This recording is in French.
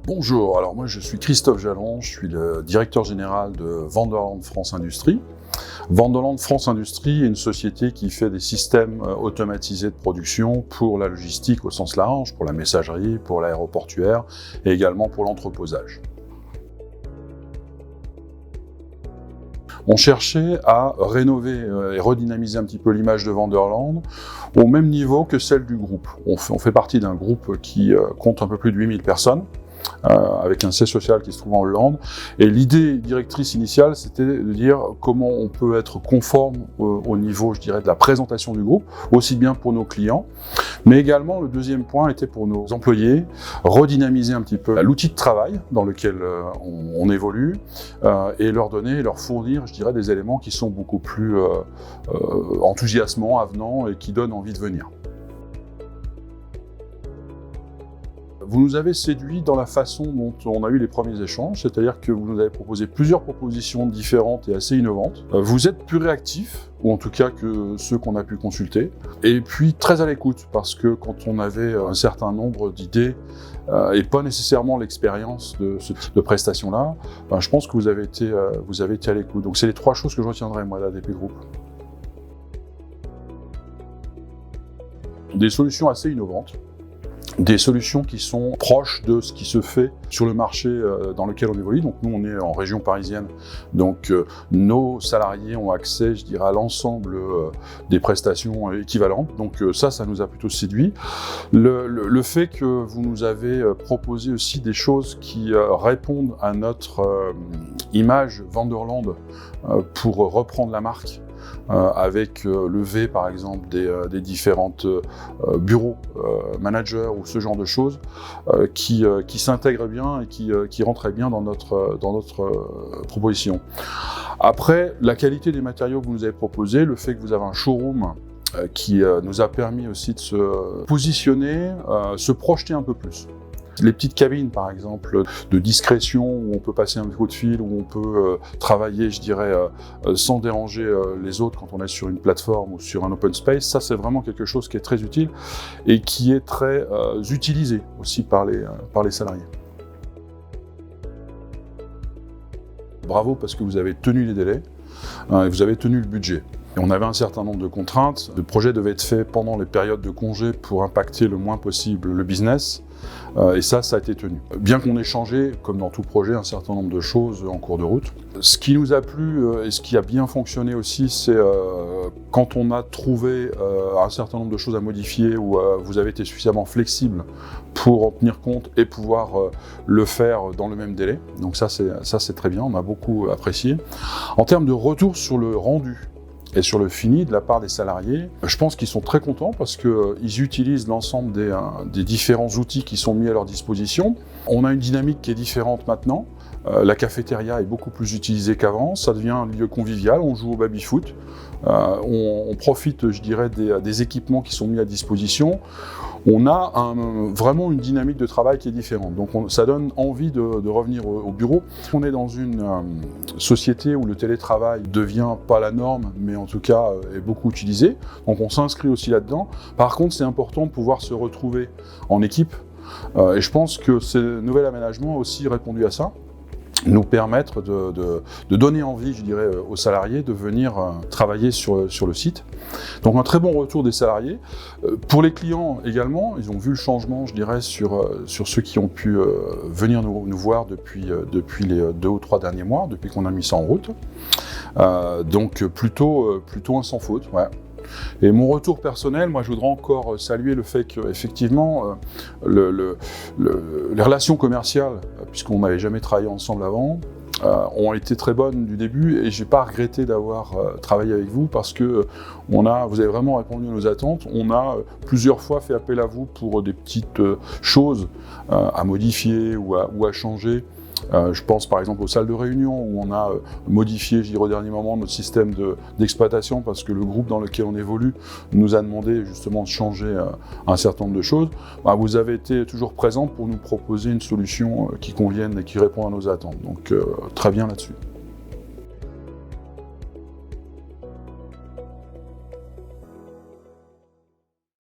Bonjour, alors moi je suis Christophe Jalon, je suis le directeur général de Vanderland France Industrie. Vanderland France Industrie est une société qui fait des systèmes automatisés de production pour la logistique au sens large, pour la messagerie, pour l'aéroportuaire et également pour l'entreposage. On cherchait à rénover et redynamiser un petit peu l'image de Vanderland au même niveau que celle du groupe. On fait partie d'un groupe qui compte un peu plus de 8000 personnes. Avec un siège social qui se trouve en Hollande. Et l'idée directrice initiale, c'était de dire comment on peut être conforme au niveau, je dirais, de la présentation du groupe, aussi bien pour nos clients, mais également le deuxième point était pour nos employés, redynamiser un petit peu l'outil de travail dans lequel on évolue et leur donner, leur fournir, je dirais, des éléments qui sont beaucoup plus enthousiasmants, avenants et qui donnent envie de venir. Vous nous avez séduit dans la façon dont on a eu les premiers échanges, c'est-à-dire que vous nous avez proposé plusieurs propositions différentes et assez innovantes. Vous êtes plus réactifs, ou en tout cas que ceux qu'on a pu consulter, et puis très à l'écoute, parce que quand on avait un certain nombre d'idées et pas nécessairement l'expérience de ce type de prestation-là, je pense que vous avez été à l'écoute. Donc c'est les trois choses que je retiendrai, moi, d'ADP Group. Des solutions assez innovantes. Des solutions qui sont proches de ce qui se fait sur le marché dans lequel on évolue. Donc nous, on est en région parisienne, donc nos salariés ont accès, je dirais, à l'ensemble des prestations équivalentes. Donc ça nous a plutôt séduit. Le fait que vous nous avez proposé aussi des choses qui répondent à notre image Vanderland pour reprendre la marque, avec le V par exemple des différentes bureaux managers ou ce genre de choses qui s'intègrent bien et qui rentrent bien dans notre proposition. Après, la qualité des matériaux que vous nous avez proposés, le fait que vous avez un showroom qui nous a permis aussi de se positionner, se projeter un peu plus. Les petites cabines, par exemple, de discrétion, où on peut passer un coup de fil, où on peut travailler, je dirais, sans déranger les autres quand on est sur une plateforme ou sur un open space, ça c'est vraiment quelque chose qui est très utile et qui est très utilisé aussi par les salariés. Bravo parce que vous avez tenu les délais et vous avez tenu le budget. Et on avait un certain nombre de contraintes. Le projet devait être fait pendant les périodes de congé pour impacter le moins possible le business. Et ça a été tenu. Bien qu'on ait changé, comme dans tout projet, un certain nombre de choses en cours de route. Ce qui nous a plu et ce qui a bien fonctionné aussi, c'est quand on a trouvé un certain nombre de choses à modifier ou vous avez été suffisamment flexible pour en tenir compte et pouvoir le faire dans le même délai. Donc ça c'est très bien, on a beaucoup apprécié. En termes de retour sur le rendu, et sur le fini de la part des salariés, je pense qu'ils sont très contents parce qu'ils utilisent l'ensemble des différents outils qui sont mis à leur disposition. On a une dynamique qui est différente maintenant. La cafétéria est beaucoup plus utilisée qu'avant, ça devient un lieu convivial, on joue au baby-foot, on profite, je dirais, des équipements qui sont mis à disposition. On a vraiment une dynamique de travail qui est différente, donc ça donne envie de revenir au bureau. On est dans une société où le télétravail devient pas la norme, mais en tout cas est beaucoup utilisé, donc on s'inscrit aussi là-dedans. Par contre, c'est important de pouvoir se retrouver en équipe, et je pense que ce nouvel aménagement a aussi répondu à ça. Nous permettre de donner envie, je dirais, aux salariés de venir travailler sur le site. Donc un très bon retour des salariés. Pour les clients également, ils ont vu le changement, je dirais, sur ceux qui ont pu venir nous voir depuis les 2 ou 3 derniers mois, depuis qu'on a mis ça en route. Donc plutôt un sans faute, ouais. Et mon retour personnel, moi je voudrais encore saluer le fait qu'effectivement les relations commerciales, puisqu'on n'avait jamais travaillé ensemble avant, ont été très bonnes du début et j'ai pas regretté d'avoir travaillé avec vous parce que vous avez vraiment répondu à nos attentes. On a plusieurs fois fait appel à vous pour des petites choses à modifier ou à changer. Je pense par exemple aux salles de réunion où on a modifié, je dirais au dernier moment, notre système d'exploitation parce que le groupe dans lequel on évolue nous a demandé justement de changer un certain nombre de choses. Vous avez été toujours présente pour nous proposer une solution qui convienne et qui répond à nos attentes. Donc très bien là-dessus.